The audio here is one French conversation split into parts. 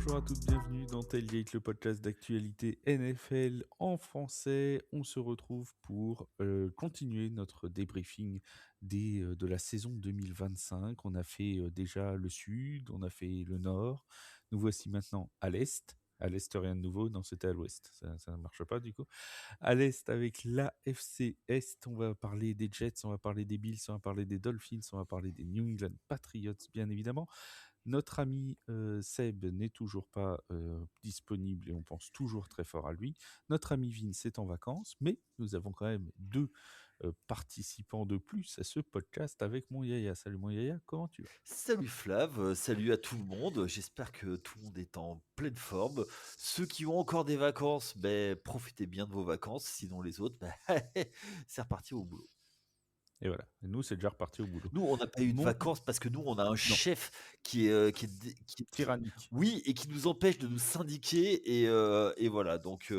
Bonjour à toutes, bienvenue dans Tailgate, le podcast d'actualité NFL en français. On se retrouve pour continuer notre débriefing de la saison 2025. On a fait déjà le sud, on a fait le nord. Nous voici maintenant à l'est. À l'est, rien de nouveau. Non, c'était à l'ouest. Ça ne marche pas du coup. À l'est, avec l'AFC Est, on va parler des Jets, on va parler des Bills, on va parler des Dolphins, on va parler des New England Patriots, bien évidemment. Notre ami Seb n'est toujours pas disponible et on pense toujours très fort à lui. Notre ami Vince est en vacances, mais nous avons quand même deux participants de plus à ce podcast avec mon Yaya. Salut mon Yaya, comment tu vas? Salut Flav, salut à tout le monde. J'espère que tout le monde est en pleine forme. Ceux qui ont encore des vacances, profitez bien de vos vacances. Sinon les autres, c'est reparti au boulot. Et voilà, et nous c'est déjà reparti au boulot. Nous, on n'a pas eu de Mon... vacances parce que nous, on a un Non, chef qui tyrannique. oui, et qui nous empêche de nous syndiquer. Et voilà, donc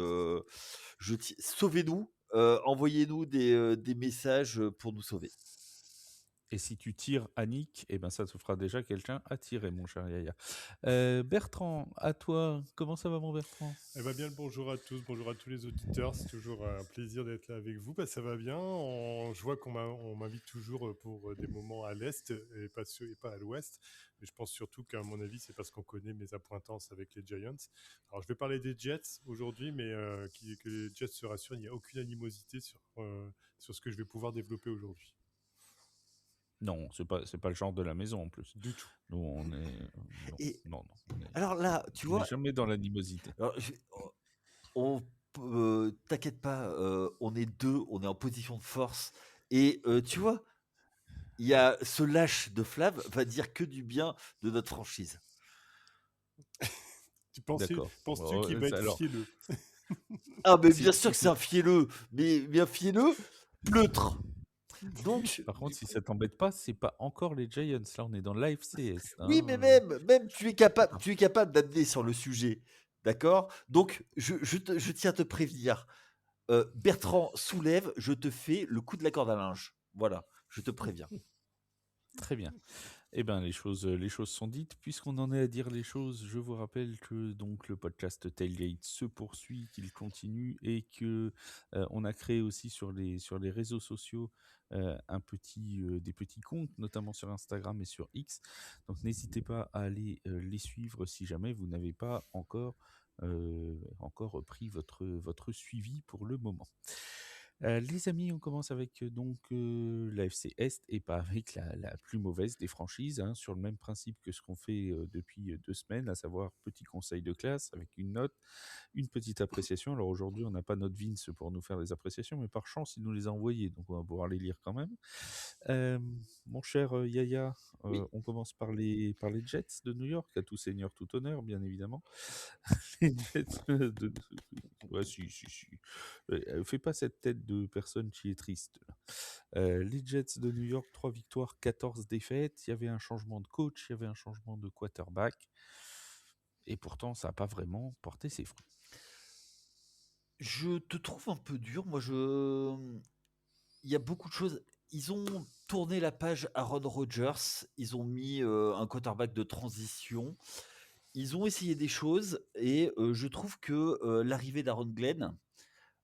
sauvez-nous, envoyez-nous des messages pour nous sauver. Et si tu tires Annick, eh ben ça te fera déjà quelqu'un à tirer, mon cher Yaya. Bertrand, à toi, comment ça va mon Bertrand? Eh bien, le bonjour à tous, bonjour à tous les auditeurs. C'est toujours un plaisir d'être là avec vous. Ça va bien. Je vois on m'invite toujours pour des moments à l'Est et pas à l'Ouest. Mais je pense surtout qu'à mon avis, c'est parce qu'on connaît mes appointances avec les Giants. Alors, je vais parler des Jets aujourd'hui, mais que les Jets se rassurent, il n'y a aucune animosité sur ce que je vais pouvoir développer aujourd'hui. Non, c'est pas le genre de la maison en plus. Du tout. Nous, on est... Non, Et non, non. alors là, tu On n'est vois, jamais dans l'animosité. alors, on t'inquiète pas, on est deux, on est en position de force. Et tu vois, il y a ce lâche de Flav va dire que du bien de notre franchise. D'accord. Penses-tu Bon, qu'il va être alors, fielleux? Ah, mais bien sûr si que c'est un fielleux, mais bien fielleux, pleutre. Donc, par contre, si ça t'embête pas, c'est pas encore les Giants. Là, on est dans l'AFC Est, oui, mais hein. même tu es capable d'amener sur le sujet, d'accord. Donc, je tiens à te prévenir. Bertrand soulève, je te fais le coup de la corde à linge. Voilà, je te préviens. Très bien. Eh bien, les choses sont dites. Puisqu'on en est à dire les choses, je vous rappelle que donc le podcast Tailgate se poursuit, qu'il continue et que on a créé aussi sur les réseaux sociaux des petits comptes, notamment sur Instagram et sur X. Donc, n'hésitez pas à aller les suivre si jamais vous n'avez pas encore pris votre suivi pour le moment. Les amis, on commence avec l'AFC Est et pas avec la plus mauvaise des franchises, hein, sur le même principe que ce qu'on fait depuis 2 semaines, à savoir petit conseil de classe avec une note, une petite appréciation. Alors aujourd'hui, on n'a pas notre Vince pour nous faire des appréciations, mais par chance, il nous les a envoyées, donc on va pouvoir les lire quand même. Euh, Mon cher Yaya, Oui. on commence par les Jets de New York, à tout seigneur, tout honneur, bien évidemment. Les Jets Ouais, si. Fais pas cette tête de personne qui est triste, là. Les Jets de New York, 3 victoires, 14 défaites. Il y avait un changement de coach, il y avait un changement de quarterback. Et pourtant, ça n'a pas vraiment porté ses fruits. Je te trouve un peu dur. Il y a beaucoup de choses. Ils ont tourné la page Aaron Rodgers. Ils ont mis un quarterback de transition. Ils ont essayé des choses et je trouve que l'arrivée d'Aaron Glenn,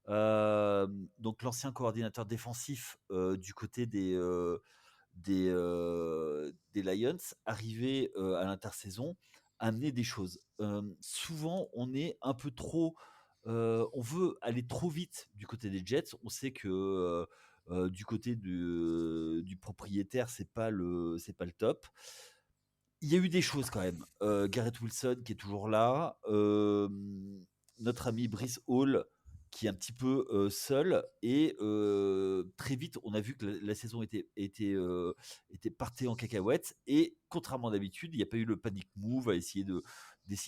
euh, donc l'ancien coordinateur défensif du côté des Lions, arrivé à l'intersaison, a amené des choses. Souvent, on est un peu trop. On veut aller trop vite du côté des Jets. On sait que du côté du propriétaire, c'est pas le top. Il y a eu des choses quand même. Garrett Wilson qui est toujours là. Notre ami Brice Hall qui est un petit peu seul. Et très vite, on a vu que la saison était partie en cacahuète. Et contrairement d'habitude, il n'y a pas eu le panic move à d'essayer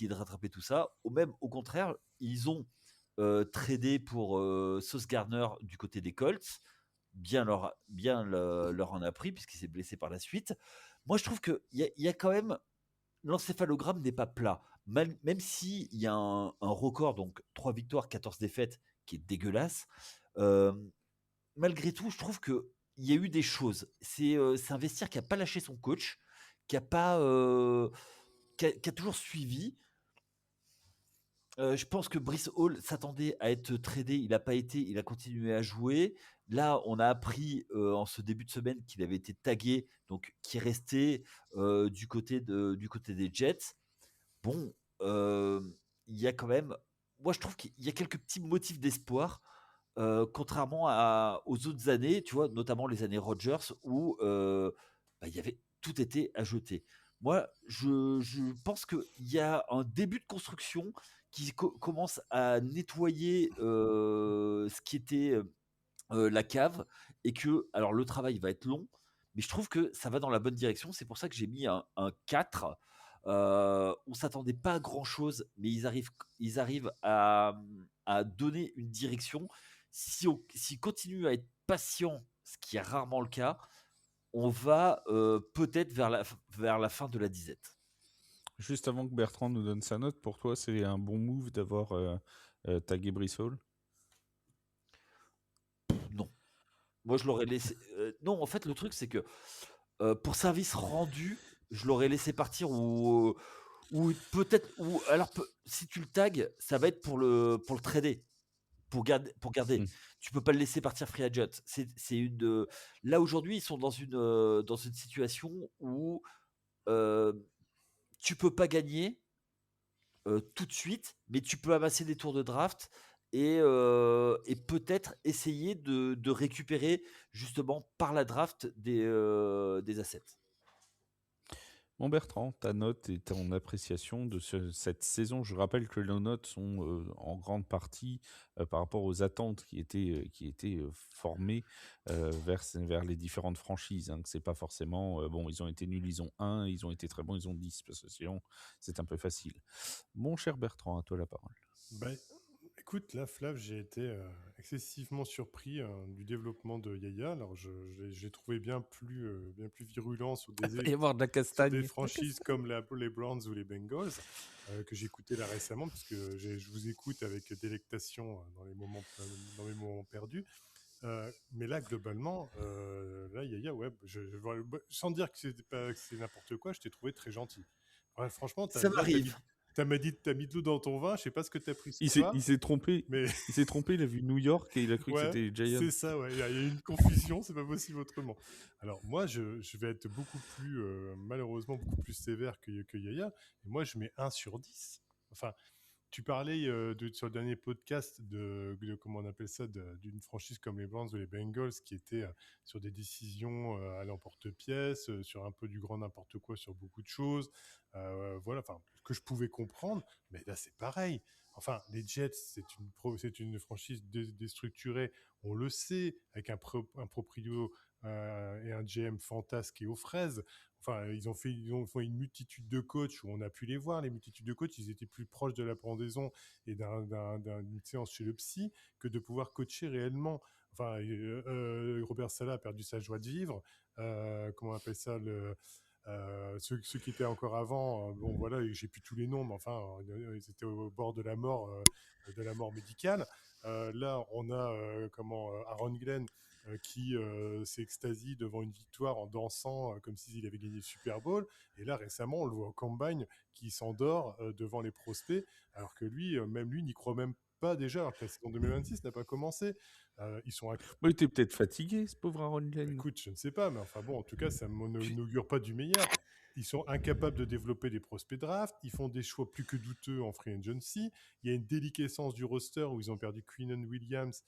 de rattraper tout ça. Même au contraire, ils ont tradé pour Sauce Gardner du côté des Colts. Leur en a pris puisqu'il s'est blessé par la suite. Moi, je trouve qu'il y a quand même. L'encéphalogramme n'est pas plat. Même s'il y a un record, donc 3 victoires, 14 défaites, qui est dégueulasse, euh, malgré tout, je trouve qu'il y a eu des choses. C'est un vestiaire qui n'a pas lâché son coach, qui a, pas, qui a toujours suivi. Je pense que Brice Hall s'attendait à être tradé, il n'a pas été, il a continué à jouer. Là, on a appris en ce début de semaine qu'il avait été tagué, donc qui restait du côté des Jets. Bon, il y a quand même, moi je trouve qu'il y a quelques petits motifs d'espoir, contrairement aux autres années, tu vois, notamment les années Rodgers où il y avait tout était à jeter. Moi, je pense qu'il y a un début de construction qui commence à nettoyer ce qui était la cave et que, alors le travail va être long, mais je trouve que ça va dans la bonne direction. C'est pour ça que j'ai mis un 4. On s'attendait pas à grand chose, mais ils arrivent à donner une direction. S'ils continuent à être patients, ce qui est rarement le cas, on va peut-être vers la fin de la disette. Juste avant que Bertrand nous donne sa note, pour toi, c'est un bon move d'avoir tagué Brice Hall? Non. Moi, je l'aurais laissé. Non, en fait, le truc, c'est que pour service rendu, je l'aurais laissé partir ou peut-être. Ou alors, si tu le tags, ça va être pour le trader. Pour garder, pour garder. Tu peux pas le laisser partir free agent. Là aujourd'hui, ils sont dans une situation où tu peux pas gagner tout de suite, mais tu peux amasser des tours de draft et peut-être essayer de récupérer justement par la draft des assets. Bon Bertrand, ta note et ton appréciation de cette saison. Je rappelle que nos notes sont en grande partie par rapport aux attentes qui étaient formées vers les différentes franchises. Hein, que c'est pas forcément bon, ils ont été nuls, ils ont 1, ils ont été très bons, ils ont 10, parce que sinon c'est un peu facile. Mon cher Bertrand, à toi la parole. Bah, écoute, là, Flav, j'ai été excessivement surpris du développement de Yaya. Alors, j'ai trouvé bien plus virulent sur Il va y avoir de la castagne. franchises comme les Browns ou les Bengals, que j'écoutais là récemment, parce que je vous écoute avec délectation dans mes moments perdus. Mais là, globalement, là, Yaya, ouais, sans dire que c'est n'importe quoi, je t'ai trouvé très gentil. Ouais, franchement, Ça m'arrive. t'as mis de l'eau dans ton vin, je sais pas ce que t'as pris ce Il soir. s'est trompé. Mais il s'est trompé, il a vu New York et il a cru que ouais, c'était les Giants. c'est ça, ouais. Il y a une confusion, c'est pas possible autrement. Alors, moi, je vais être malheureusement, beaucoup plus sévère que Yaya. Et moi, je mets 1 sur 10. Enfin, tu parlais sur le dernier podcast comment on appelle ça, d'une franchise comme les Browns ou les Bengals qui étaient sur des décisions à l'emporte-pièce, sur un peu du grand n'importe quoi sur beaucoup de choses. Voilà, enfin, que je pouvais comprendre, mais là c'est pareil. Enfin, les Jets, c'est une franchise déstructurée, on le sait, avec un proprio et un GM fantasque et aux fraises. Enfin, ils ont fait une multitude de coachs où on a pu les voir, les multitudes de coachs, ils étaient plus proches de la pendaison et d'une séance chez le psy que de pouvoir coacher réellement. Enfin, Robert Saleh a perdu sa joie de vivre. Comment on appelle ça, ceux qui étaient encore avant, bon voilà, j'ai plus tous les noms, mais enfin, ils étaient au bord de la mort médicale. Là, on a Aaron Glenn qui s'extasie devant une victoire en dansant comme s'il avait gagné le Super Bowl. Et là, récemment, on le voit au Combine qui s'endort devant les prospects, alors que lui, même lui, n'y croit même pas déjà, alors que la saison 2026 n'a pas commencé. Ils sont Il était peut-être fatigué, ce pauvre Aaron Glenn. Écoute, je ne sais pas, mais enfin bon, en tout cas, ça n'augure pas du meilleur. Ils sont incapables de développer des prospects draft. Ils font des choix plus que douteux en free agency. Il y a une déliquescence du roster où ils ont perdu Quinnen Williams,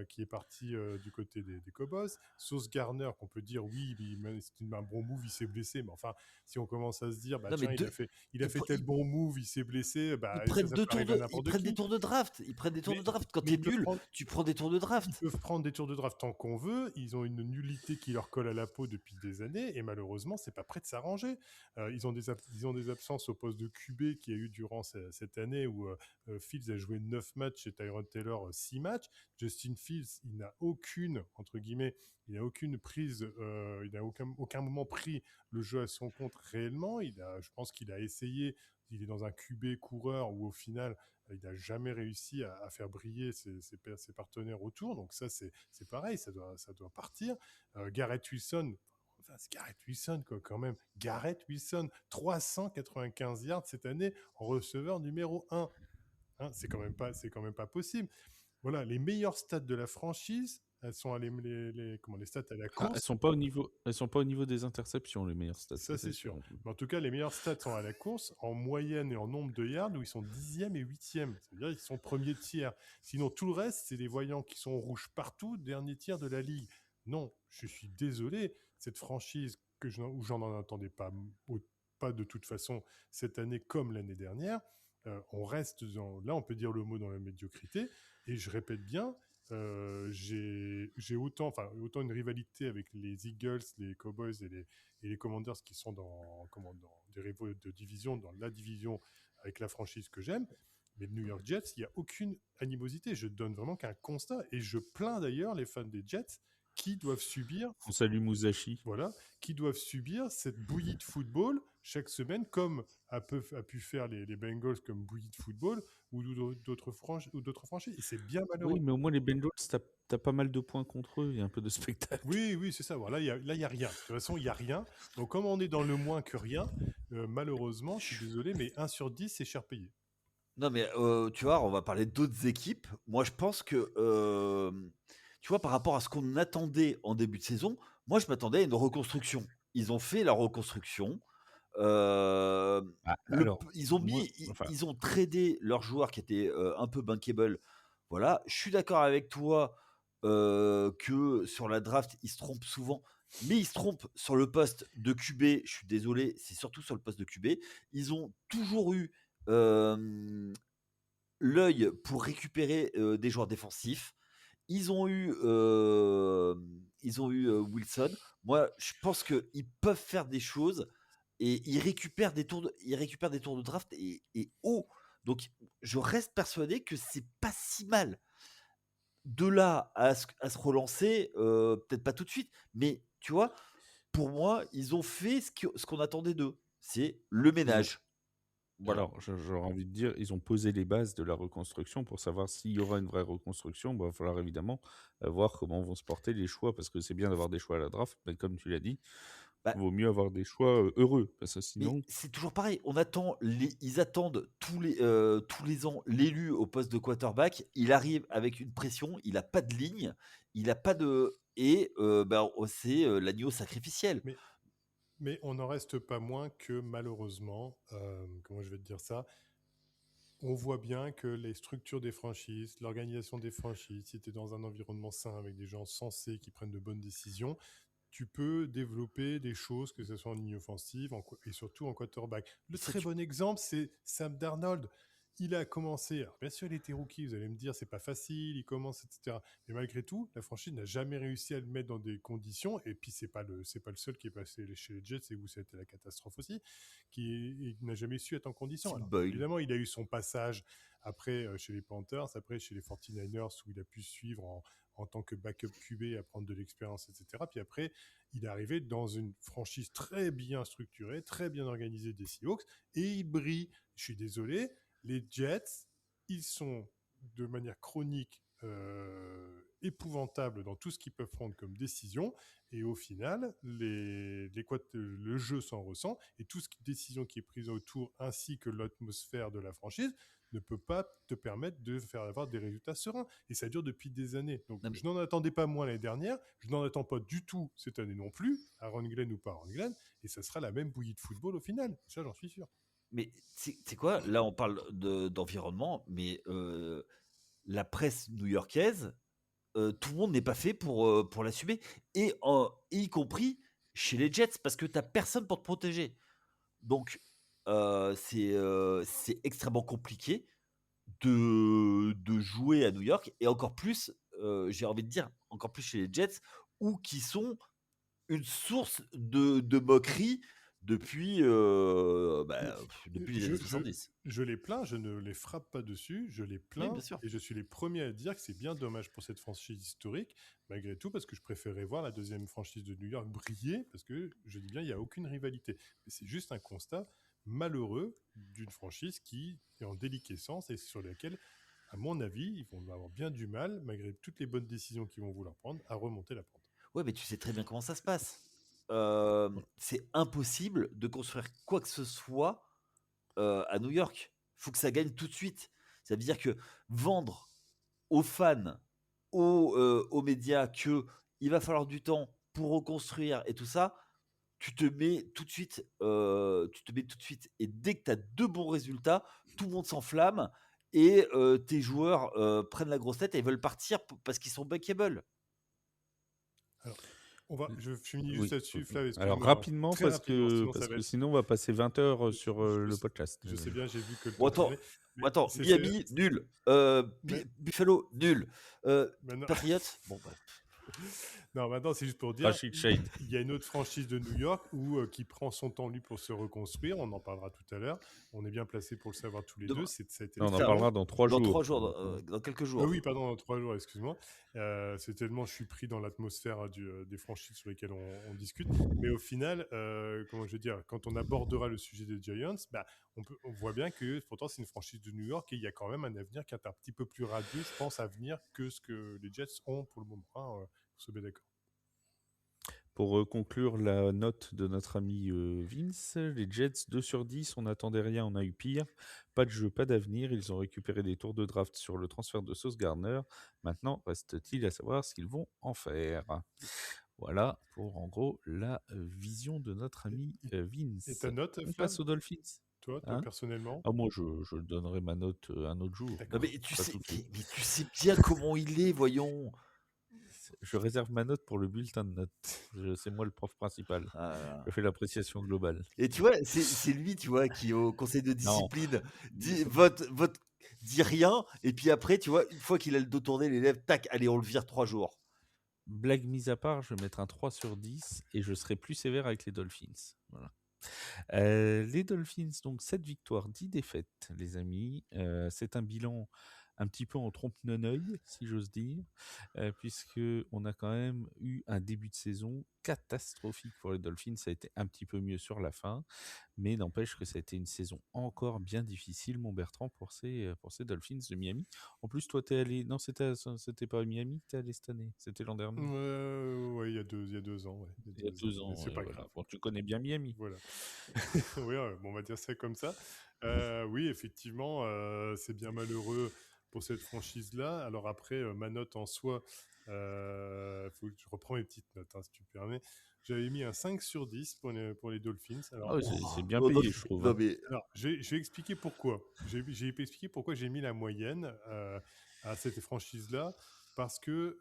qui est parti du côté des Cowboys. Sauce Garner, qu'on peut dire, oui, c'est un bon move, il s'est blessé. Mais enfin, si on commence à se dire, bah, Non, tiens, mais il a fait tel bon move, il s'est blessé, bah, ils prennent ça peut arriver à n'importe qui. des tours de draft. Ils prennent des tours Mais, de draft. Quand mais t'es nul, tu prends des tours de ils draft. peuvent prendre des tours de draft tant qu'on veut. Ils ont une nullité qui leur colle à la peau depuis des années et malheureusement, c'est pas prêt de s'arranger. Ils ont des absences au poste de QB qu'il y a eu durant cette année où Fields a joué 9 matchs et Tyrod Taylor 6 matchs. Justin Fields, il n'a aucune, entre guillemets, il n'a aucune prise, il n'a aucun moment pris le jeu à son compte réellement. Je pense qu'il a essayé, il est dans un QB coureur où au final, il n'a jamais réussi à faire briller ses partenaires autour. Donc ça, c'est pareil, ça doit partir. Garrett Wilson, enfin, c'est Garrett Wilson, quoi, quand même. Garrett Wilson, 395 yards cette année en receveur numéro 1. Hein, c'est quand même pas possible. Voilà, les meilleures stats de la franchise, elles sont les stats à la Ah, elles course. sont pas au niveau, elles sont pas au niveau des interceptions, les meilleures stats, ça Ça, c'est c'est sûr. sûr. Mais en tout cas, les meilleurs stats sont à la course, en moyenne et en nombre de yards, où ils sont 10e et 8e. C'est-à-dire qu'ils sont premiers tiers. Sinon, tout le reste, c'est des voyants qui sont rouges partout, dernier tiers de la ligue. Non, je suis désolé. Cette franchise où j'en attendais pas de toute façon cette année comme l'année dernière, on reste là, on peut dire le mot dans la médiocrité. Et je répète bien, j'ai autant une rivalité avec les Eagles, les Cowboys et les Commanders qui sont dans des rivaux de division, dans la division avec la franchise que j'aime. Mais le New York Jets, il n'y a aucune animosité. Je donne vraiment qu'un constat. Et je plains d'ailleurs les fans des Jets qui doivent subir, On salue Musashi. voilà, qui doivent subir cette bouillie de football chaque semaine, comme a pu faire les Bengals comme bouillie de football ou d'autres franchises. Et c'est bien malheureux. Oui, mais au moins les Bengals, t'as pas mal de points contre eux, il y a un peu de spectacle. Oui, oui, c'est ça. Voilà, là, il y a rien. De toute façon, il y a rien. Donc, comme on est dans le moins que rien, malheureusement, je suis désolé, mais 1 sur 10, c'est cher payé. Non, mais tu vois, on va parler d'autres équipes. Moi, je pense que, tu vois, par rapport à ce qu'on attendait en début de saison, moi, je m'attendais à une reconstruction. Ils ont fait la reconstruction. Ah, alors, Ils ont moi, mis, enfin, ils ont tradé leurs joueurs qui étaient un peu bankable. Voilà, je suis d'accord avec toi que sur la draft, ils se trompent souvent, mais ils se trompent sur le poste de QB. Je suis désolé, c'est surtout sur le poste de QB. Ils ont toujours eu l'œil pour récupérer des joueurs défensifs. Ils ont eu Wilson. Moi, je pense qu'ils peuvent faire des choses et ils récupèrent des tours de draft et haut. Donc, je reste persuadé que c'est pas si mal. De là à se relancer, peut-être pas tout de suite, mais tu vois, pour moi, ils ont fait ce qu'on attendait d'eux. C'est le ils ont, ménage. Voilà. alors, j'aurais envie de dire, ils ont posé les bases de la reconstruction pour savoir s'il y aura une vraie reconstruction. Il va falloir évidemment voir comment vont se porter les choix, parce que c'est bien d'avoir des choix à la draft, mais comme tu l'as dit, Bah, vaut mieux avoir des choix heureux, parce que mais sinon, c'est toujours pareil. Ils attendent tous les ans l'élu au poste de quarterback. Il arrive avec une pression. Il n'a pas de ligne. Il n'a pas de. Et c'est l'agneau sacrificiel. Mais on n'en reste pas moins que malheureusement, comment je vais te dire ça, on voit bien que les structures des franchises, l'organisation des franchises, si tu es dans un environnement sain avec des gens sensés qui prennent de bonnes décisions, tu peux développer des choses, que ce soit en ligne offensive et surtout en quarterback. Le Ça, très bon exemple, c'est Sam Darnold. Il a commencé, alors bien sûr, il était rookie, vous allez me dire, c'est pas facile, il commence, etc. Mais malgré tout, la franchise n'a jamais réussi à le mettre dans des conditions, et puis c'est pas le seul qui est passé chez les Jets, et où c'était la catastrophe aussi, qui n'a jamais su être en condition. Tim Alors, Boyle. évidemment, il a eu son passage après chez les Panthers, après chez les 49ers, où il a pu suivre en tant que backup QB, à prendre de l'expérience, etc. Puis après, il est arrivé dans une franchise très bien structurée, très bien organisée des Seahawks, et il brille. Je suis désolé, les Jets, ils sont de manière chronique épouvantables dans tout ce qu'ils peuvent prendre comme décision, et au final, le jeu s'en ressent, et toute décision qui est prise autour, ainsi que l'atmosphère de la franchise, ne peut pas te permettre de faire avoir des résultats sereins. Et ça dure depuis des années. Donc, Non, je n'en attendais pas moins l'année dernière. Je n'en attends pas du tout cette année non plus, Aaron Glenn ou pas Aaron Glenn. Et ça sera la même bouillie de football au final. Ça, j'en suis sûr. Mais c'est quoi? Là, on parle d'environnement, mais la presse new-yorkaise, tout le monde n'est pas fait pour l'assumer. Et y compris chez les Jets, parce que tu n'as personne pour te protéger. Donc, c'est extrêmement compliqué de jouer à New York. Et encore plus, j'ai envie de dire, encore plus chez les Jets, où qui sont une source de moquerie depuis, Mais depuis les je, années je, 70. je les plains, je ne les frappe pas dessus, je les Oui, bien plains sûr. et je suis les premiers à dire que c'est bien dommage pour cette franchise historique, malgré tout, parce que je préférais voir la deuxième franchise de New York briller, parce que je dis bien, il n'y a aucune rivalité. Mais c'est juste un constat malheureux d'une franchise qui est en déliquescence et sur laquelle, à mon avis, ils vont avoir bien du mal, malgré toutes les bonnes décisions qu'ils vont vouloir prendre, à remonter la pente. Ouais, mais tu sais très bien comment ça se passe. Voilà. C'est impossible de construire quoi que ce soit à New York. Faut que ça gagne tout de suite. Ça veut dire que vendre aux fans, aux médias que il va falloir du temps pour reconstruire et tout ça, tu te mets tout de suite, et dès que tu as de bons résultats, tout le monde s'enflamme et tes joueurs prennent la grosse tête et veulent partir parce qu'ils sont bankable. Alors, je finis juste Oui. là-dessus, Flav, Alors excuse-moi, rapidement, très rapidement, sinon ça parce va que être. sinon on va passer 20 heures sur Je le sais, podcast. je sais bien, j'ai vu que le Bon, temps tournait. Mais attends, c'est- Miami, nul. mais- Buffalo, nul. maintenant- Patriots, bon, bah, Non, maintenant, c'est juste pour dire, Rashid Shade. il y a une autre franchise de New York qui prend son temps, lui, pour se reconstruire. On en parlera tout à l'heure. On est bien placé pour le savoir tous les Demain. deux. Ça a été Non, on en Ça, parlera dans 3 dans jours. 3 jours, dans quelques jours. oui, pardon, dans 3 jours, excuse-moi. C'est tellement je suis pris dans l'atmosphère des franchises sur lesquelles on discute. Mais au final, comment je veux dire, quand on abordera le sujet des Giants, bah, on voit bien que pourtant c'est une franchise de New York et il y a quand même un avenir qui est un petit peu plus radieux, je pense, à venir que ce que les Jets ont pour le moment. Pour se mettre d'accord. Pour conclure la note de notre ami Vince, les Jets 2 sur 10, on n'attendait rien, on a eu pire. Pas de jeu, pas d'avenir. Ils ont récupéré des tours de draft sur le transfert de Sauce Gardner. Maintenant, reste-t-il à savoir ce qu'ils vont en faire. Voilà pour en gros la vision de notre ami Vince. Et ta note, On Flav, passe aux Dolphins. toi Hein personnellement? Ah, moi, je donnerai ma note un autre jour. Non, D'accord. mais tu Pas sais, tout de suite. mais tu sais bien comment il est, voyons. Je réserve ma note pour le bulletin de notes. C'est moi le prof principal. Ah. Je fais l'appréciation globale. Et tu vois, c'est lui, tu vois, qui au conseil de Non. discipline vote, dit rien, et puis après, tu vois, une fois qu'il a le dos tourné, l'élève, tac, allez, on le vire 3 jours. Blague mise à part, je vais mettre un 3 sur 10 et je serai plus sévère avec les Dolphins. Voilà. Les Dolphins, donc 7 victoires, 10 défaites, les amis. C'est un bilan un petit peu en trompe-l'œil, si j'ose dire, puisque on a quand même eu un début de saison catastrophique pour les Dolphins. Ça a été un petit peu mieux sur la fin, mais n'empêche que ça a été une saison encore bien difficile, mon Bertrand, pour ces Dolphins de Miami. En plus, toi, t'es allé... Non, c'était pas à Miami, t'es allé cette année. C'était l'an dernier. Ouais, il y a 2 ans. Ouais. Il y a 2 ans. Mais c'est pas voilà. grave. Bon, tu connais bien Miami. Voilà. Oui, bon, on va dire ça comme ça. Oui, effectivement, c'est bien malheureux pour cette franchise-là. Alors après, ma note en soi, faut que je reprends mes petites notes, hein, si tu me permets. J'avais mis un 5 sur 10 pour les Dolphins. Alors, Ah ouais, c'est bien Oh, payé, non, je trouve. non, hein. mais alors, je vais expliquer pourquoi. J'ai expliqué pourquoi j'ai mis la moyenne à cette franchise-là. Parce que,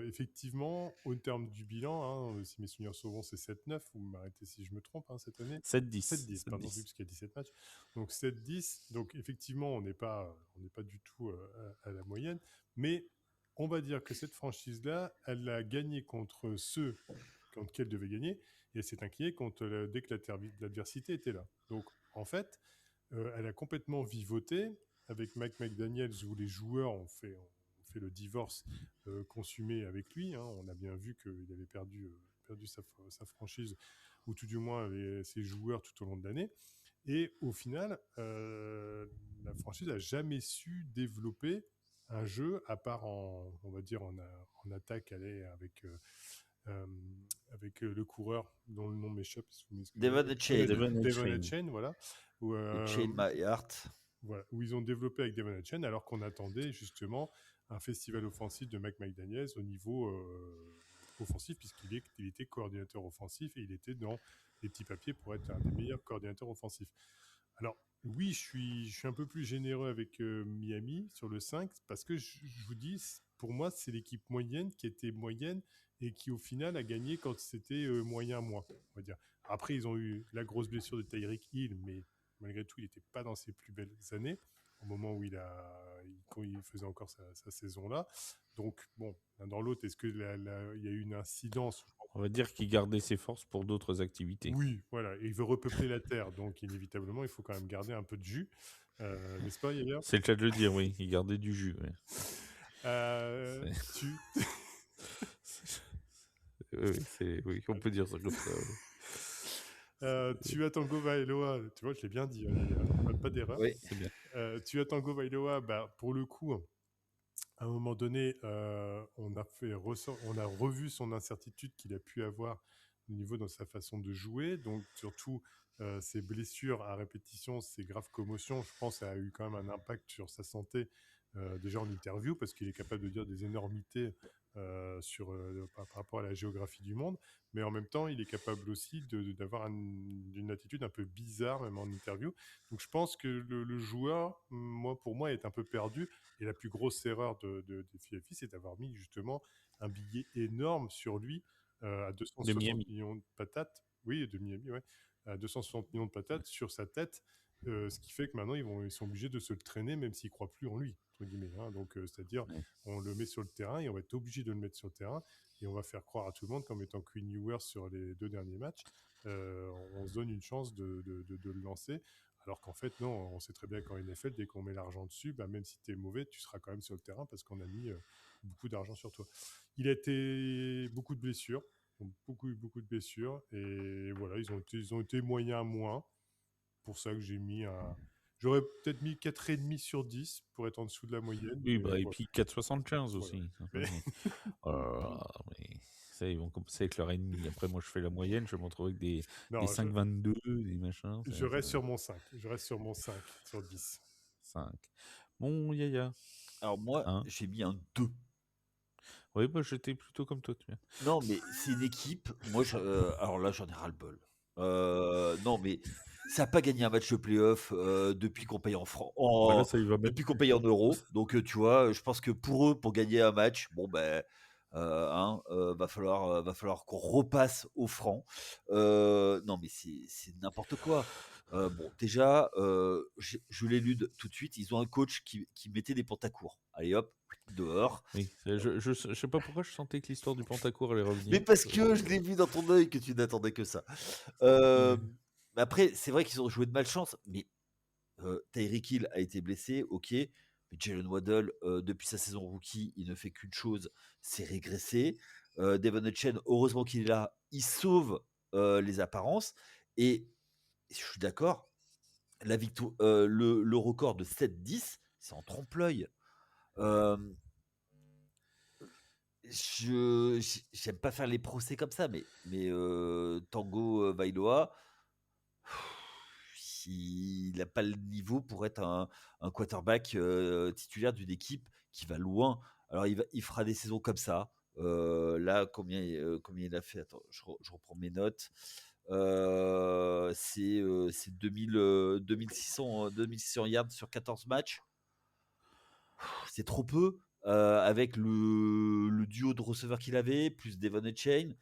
effectivement, au terme du bilan, hein, si mes souvenirs sont bons, c'est 7-9. Vous m'arrêtez si je me trompe cette année. 7-10. 7-10, pardon, oui, parce qu'il y a 17 matchs. Donc 7-10. Donc effectivement, on n'est pas du tout à la moyenne. Mais on va dire que cette franchise-là, elle a gagné contre ceux contre qui elle devait gagner. Et elle s'est inclinée dès que l'adversité était là. Donc en fait, elle a complètement vivoté avec Mike McDaniels où les joueurs ont fait le divorce consumé avec lui. Hein. On a bien vu qu'il avait perdu sa franchise, ou tout du moins ses joueurs tout au long de l'année. Et au final, la franchise n'a jamais su développer un jeu, à part on va dire en attaque, avec le coureur dont le nom m'échappe. Devon Achane. Devon Achane, voilà. Chain My Heart. Voilà, où ils ont développé avec Devon Achane, alors qu'on attendait justement un festival offensif de Mike McDaniels au niveau offensif, puisqu'il était coordinateur offensif et il était dans les petits papiers pour être un des meilleurs coordinateurs offensifs. Alors, oui, je suis un peu plus généreux avec Miami sur le 5, parce que je vous dis, pour moi, c'est l'équipe moyenne qui était moyenne et qui, au final, a gagné quand c'était moyen-moins, on va dire. Après, ils ont eu la grosse blessure de Tyreek Hill, mais malgré tout, il n'était pas dans ses plus belles années, au moment où quand il faisait encore sa saison-là. Donc, bon, l'un dans l'autre, est-ce qu'il y a eu une incidence? On va dire qu'il gardait ses forces pour d'autres activités. Oui, voilà. Et il veut repeupler la Terre, donc inévitablement, il faut quand même garder un peu de jus. N'est-ce pas, Yair? C'est le cas de le dire, oui. Il gardait du jus. Ouais. Oui, on peut dire ça comme ça. Tua Tagovailoa, tu vois, je l'ai bien dit, pas d'erreur. Oui. C'est bien. Tua Tagovailoa, pour le coup, à un moment donné, on a revu son incertitude qu'il a pu avoir niveau dans sa façon de jouer. Donc, surtout, ses blessures à répétition, ses graves commotions, je pense, ça a eu quand même un impact sur sa santé, déjà en interview, parce qu'il est capable de dire des énormités par rapport à la géographie du monde. Mais en même temps, il est capable aussi d'avoir une attitude un peu bizarre, même en interview. Donc, je pense que le joueur, pour moi, est un peu perdu. Et la plus grosse erreur des FIFI, c'est d'avoir mis justement un billet énorme sur lui à De 260 Miami. millions de patates. Oui, de Miami, ouais. À 260 millions de patates sur sa tête. Ce qui fait que maintenant, ils sont obligés de se le traîner, même s'ils ne croient plus en lui, entre guillemets. Hein. Donc, c'est-à-dire, Ouais. on le met sur le terrain et on va être obligé de le mettre sur le terrain. Et on va faire croire à tout le monde qu'en mettant Queen Ewers sur les 2 derniers matchs, on se donne une chance de le lancer. Alors qu'en fait, non, on sait très bien qu'en NFL, dès qu'on met l'argent dessus, bah, même si tu es mauvais, tu seras quand même sur le terrain parce qu'on a mis beaucoup d'argent sur toi. Il a été beaucoup de blessures, beaucoup de blessures. Et voilà, ils ont été moyens moins. Pour ça que j'ai mis un... J'aurais peut-être mis 4,5 sur 10 pour être en dessous de la moyenne. Oui, Mais et voilà. puis 4,75 Voilà. aussi. Mais... Oh là là, mais ça, ils vont commencer avec leur ennemi. Après, moi, je fais la moyenne, je vais me retrouver avec des non, 5,22, des machins. je reste sur mon 5. Je reste sur mon 5 sur 10. 5. Bon, Yaya. Alors moi, Hein j'ai mis un 2. Oui, bah, j'étais plutôt comme toi, tu vois. Non, mais c'est une équipe. Moi, alors là, j'en ai ras-le-bol. Non, mais ça n'a pas gagné un match de playoff depuis qu'on paye en francs, Bah là, ça, il va mettre. depuis qu'on paye en euros. Donc, tu vois, je pense que pour eux, pour gagner un match, bon ben, va falloir qu'on repasse au franc. Non, mais c'est n'importe quoi. Bon, déjà, je l'élude tout de suite. Ils ont un coach qui mettait des pantacours. Allez hop, dehors. Oui, je sais pas pourquoi je sentais que l'histoire du Pentacourt allait revenir. Mais parce que je l'ai vu dans ton œil que tu n'attendais que ça. Mais après, c'est vrai qu'ils ont joué de malchance, mais Tyreek Hill a été blessé, ok. Mais Jalen Waddle, depuis sa saison rookie, il ne fait qu'une chose, c'est régresser. Devon Achane, heureusement qu'il est là, il sauve les apparences. Et je suis d'accord, la victoire, le record de 7-10, c'est en trompe-l'œil. J'aime pas faire les procès comme ça, mais Tango Vailoa, il n'a pas le niveau pour être un quarterback titulaire d'une équipe qui va loin. Alors il fera des saisons comme ça. Là, combien il a fait? Attends, je reprends mes notes. C'est 2600 yards sur 14 matchs. C'est trop peu. Avec le duo de receveurs qu'il avait, plus Devon Achane.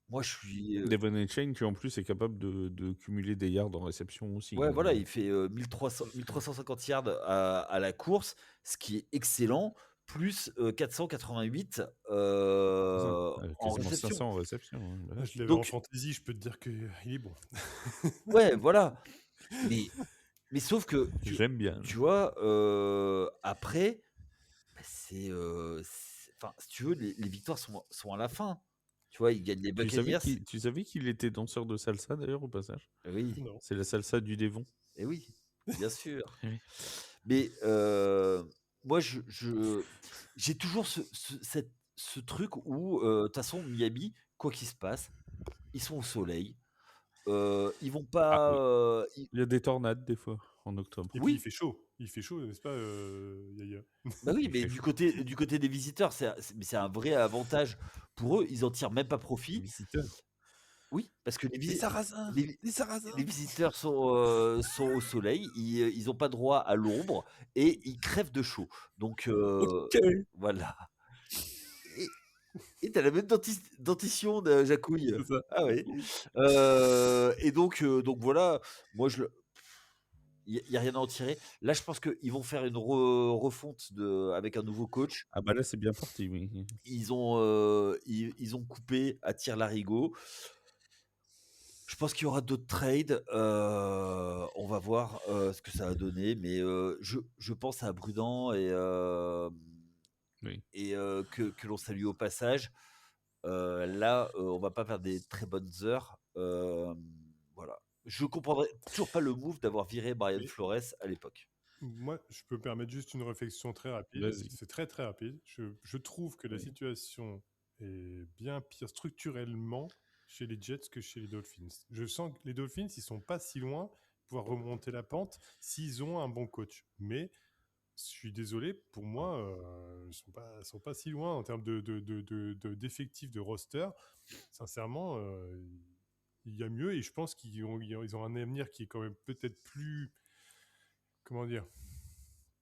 Moi, je suis. Devon Chain qui en plus est capable de cumuler des yards en réception aussi. Ouais, hein. voilà, il fait 1350 yards à la course, ce qui est excellent, plus 488 en Quasiment réception. 500 en réception. Hein, voilà. Je l'avais en Donc, fantasy, je peux te dire qu'il est bon. ouais, voilà. Mais sauf que, J'aime bien. tu vois, après, bah, enfin, si tu veux, les victoires sont à la fin. Tu vois, ils gagnent les Buccaneers. Tu savais qu'il était danseur de salsa d'ailleurs au passage? Oui, Non. C'est la salsa du Devon. et oui, bien sûr. Oui. Mais moi, j'ai toujours ce truc où, de toute façon, Miami, quoi qu'il se passe, ils sont au soleil. Ils vont Ah pas. oui. Il y a des tornades des fois en octobre. Et puis Oui, il fait chaud. Il fait chaud, n'est-ce pas, Yaya? bah oui, Il mais fait du chaud. côté des visiteurs, mais c'est un vrai avantage pour eux. Ils en tirent même pas profit. Visiteur. Oui, parce que Sarrasins les, Les Sarrasins les visiteurs sont au soleil. Ils n'ont pas droit à l'ombre et ils crèvent de chaud. Donc Ok. voilà. Et t'as la même dentition de Jacouille. C'est ça. Ah oui. Et donc voilà, moi il n'y a rien à en tirer. Là, je pense qu'ils vont faire une refonte avec un nouveau coach. Ah bah là c'est bien parti, oui. Ils ont coupé à tire-larigot. Je pense qu'il y aura d'autres trades. On va voir ce que ça va donner. Mais je pense à Brudan Oui. et que l'on salue au passage. Là, on va pas faire des très bonnes heures. Voilà. Je comprendrais toujours pas le move d'avoir viré Brian Mais- Flores à l'époque. Moi, je peux me permettre juste une réflexion très rapide. Vas-y. C'est très très rapide. Je trouve que la Oui. situation est bien pire structurellement chez les Jets que chez les Dolphins. Je sens que les Dolphins, ils sont pas si loin de pouvoir remonter la pente s'ils ont un bon coach. Mais je suis désolé, pour moi, ils sont pas si loin en termes d'effectifs de roster. Sincèrement, il y a mieux et je pense ils ont un avenir qui est quand même peut-être plus, comment dire,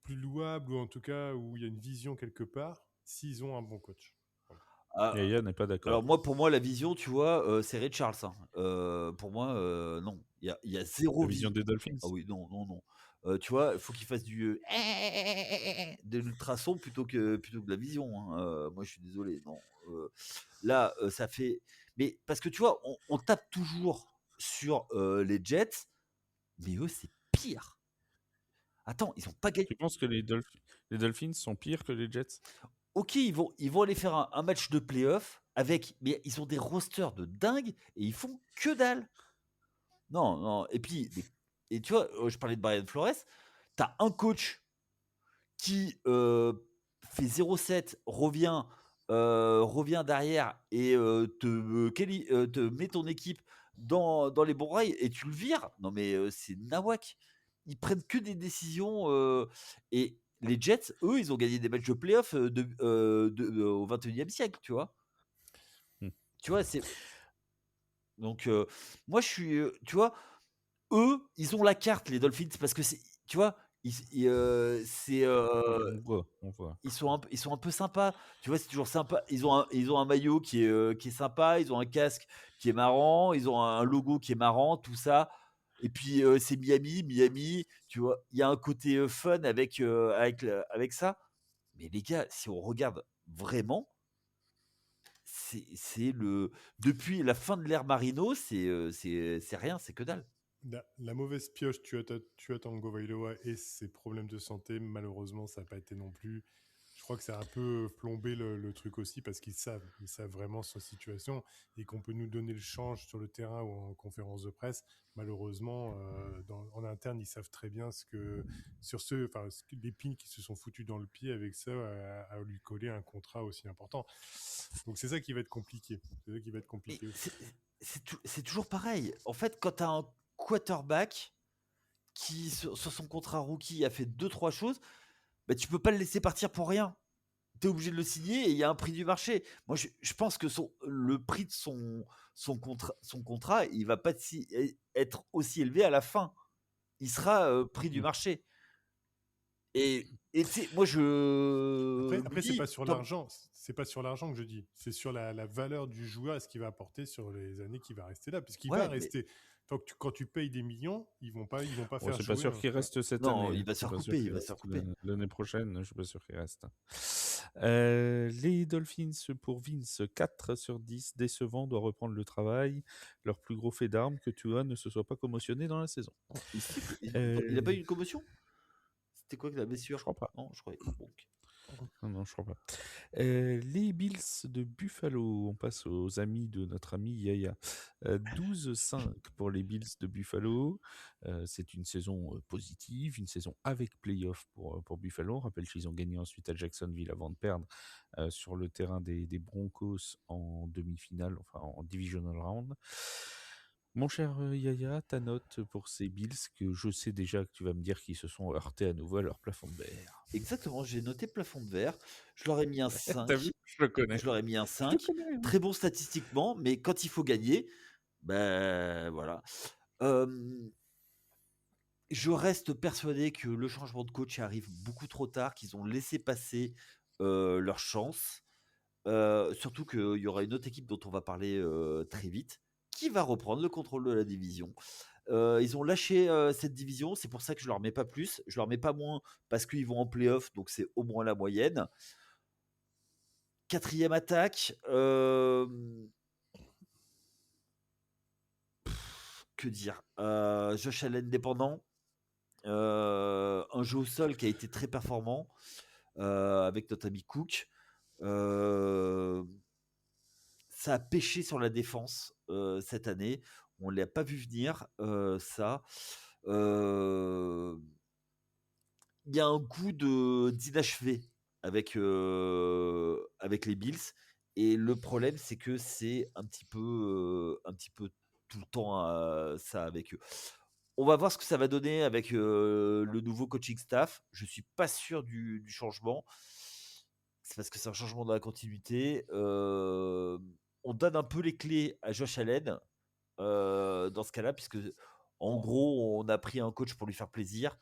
plus louable ou en tout cas où il y a une vision quelque part s'ils ont un bon coach. Voilà. Ah, Yaya n'est pas alors d'accord. pour moi, la vision, tu vois, c'est Ray Charles, hein. Pour moi, non, il y a La 0 vision vision. des Dolphins. Ah oui, non, non, non. Tu vois, il faut qu'il fasse de l'ultrason plutôt que de la vision, hein. Moi, je suis désolé, non. Là, ça fait. Mais parce que tu vois, on tape toujours sur les Jets, mais eux, c'est pire. Attends, ils ont pas gagné. Tu penses que les Dolphins sont pires que les Jets? Ok, ils vont aller faire un match de playoff avec. Mais ils ont des rosters de dingue et ils font que dalle. Non, non. Et puis, et tu vois, je parlais de Brian Flores. T'as un coach qui fait 0-7, revient derrière et te met ton équipe dans les bons rails et tu le vires. Non, mais c'est nawak. Ils prennent que des décisions. Et les Jets, eux, ils ont gagné des matchs de playoff au 21e siècle, tu vois. Hmm. Tu vois, c'est. Donc, moi, je suis. Tu vois, eux, ils ont la carte, les Dolphins, parce que c'est. Tu vois, c'est. On voit. Ils sont un peu sympas. Tu vois, c'est toujours sympa. Ils ont un maillot qui est sympa. Ils ont un casque qui est marrant. Ils ont un logo qui est marrant, tout ça. Et puis, c'est Miami. Miami, tu vois, il y a un côté fun avec ça. Mais les gars, si on regarde vraiment, c'est le. Depuis la fin de l'ère Marino, c'est rien, c'est que dalle. La mauvaise pioche, tu as Tango Vailoa et ses problèmes de santé, malheureusement, ça n'a pas été non plus. Je crois que ça a un peu plombé le truc aussi parce ils savent vraiment sa situation et qu'on peut nous donner le change sur le terrain ou en conférence de presse. Malheureusement, en interne, ils savent très bien les pins qui se sont foutus dans le pied avec ça, à lui coller un contrat aussi important. Donc c'est ça qui va être compliqué. C'est ça qui va être compliqué aussi. C'est toujours pareil. En fait, quand tu as un quarterback qui, sur son contrat rookie, a fait 2-3 choses, bah, tu peux pas le laisser partir pour rien. Tu es obligé de le signer et il y a un prix du marché. Moi, je pense que le prix de son contrat, il va pas être aussi élevé à la fin. Il sera prix du Hmm. marché. Et tu sais, moi, je me Après dis, c'est pas sur l'argent que je dis, c'est sur la valeur du joueur et ce qu'il va apporter sur les années qu'il va rester là, puisqu'il va ouais, mais rester. Quand tu payes des millions, ils vont pas Bon, faire c'est pas jouer. sûr qu'il reste cette non, année. il va se C'est faire pas sûr couper, il qu'il va se faire reste couper. l'année prochaine. Je suis pas sûr qu'il reste. Les Dolphins pour Vince, 4 sur 10, décevant, doit reprendre le travail. Leur plus gros fait d'armes que Tua ne se soit pas commotionné dans la saison. Il a pas eu une commotion? C'était quoi que la Je blessure? crois pas. Non, je croyais. Bon, ok. Non, je crois pas. Les Bills de Buffalo, on passe aux amis de notre ami Yaya. 12-5 pour les Bills de Buffalo. C'est une saison positive, une saison avec playoff pour Buffalo. On rappelle qu'ils ont gagné ensuite à Jacksonville avant de perdre sur le terrain des Broncos en demi-finale, enfin en divisional round. Mon cher Yaya, ta note pour ces Bills que je sais déjà que tu vas me dire qu'ils se sont heurtés à nouveau à leur plafond de verre. Exactement, j'ai noté plafond de verre. Je leur ai mis un T'as vu? 5. Je le connais. Je leur ai mis un Je te 5. connais. Hein. Très bon statistiquement, mais quand il faut gagner, ben voilà. Je reste persuadé que le changement de coach arrive beaucoup trop tard, qu'ils ont laissé passer leur chance. Surtout qu'il y aura une autre équipe dont on va parler très vite, qui va reprendre le contrôle de la division. Ils ont lâché cette division, c'est pour ça que je leur mets pas plus, je leur mets pas moins parce qu'ils vont en playoff, donc c'est au moins la moyenne. Quatrième attaque, que dire, Josh Allen dépendant, un jeu au sol qui a été très performant avec notre ami Cook. Ça a pêché sur la défense cette année. On ne l'a pas vu venir, ça. Il y a un goût d'inachevé avec les Bills. Et le problème, c'est que c'est un petit peu tout le temps ça avec eux. On va voir ce que ça va donner avec le nouveau coaching staff. Je suis pas sûr du changement. C'est parce que c'est un changement dans la continuité. On donne un peu les clés à Josh Allen dans ce cas-là, puisque en gros, on a pris un coach pour lui faire plaisir,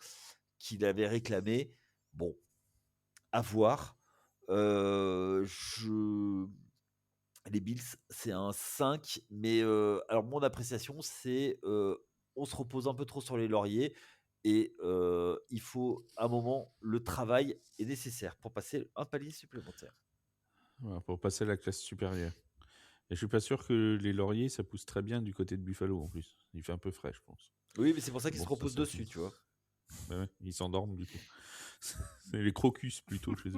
qu'il avait réclamé. Bon, à voir. Je Les Bills, c'est un 5, mais alors mon appréciation, c'est, on se repose un peu trop sur les lauriers et il faut un moment le travail est nécessaire pour passer un palier supplémentaire. Voilà, pour passer à la classe supérieure. Et je suis pas sûr que les lauriers, ça pousse très bien du côté de Buffalo en plus. Il fait un peu frais, je pense. Oui, mais c'est pour ça qu'ils Bon, se ça, reposent c'est autre dessus, chose. tu vois? Bah ouais, ils s'endorment du coup. C'est les crocus plutôt chez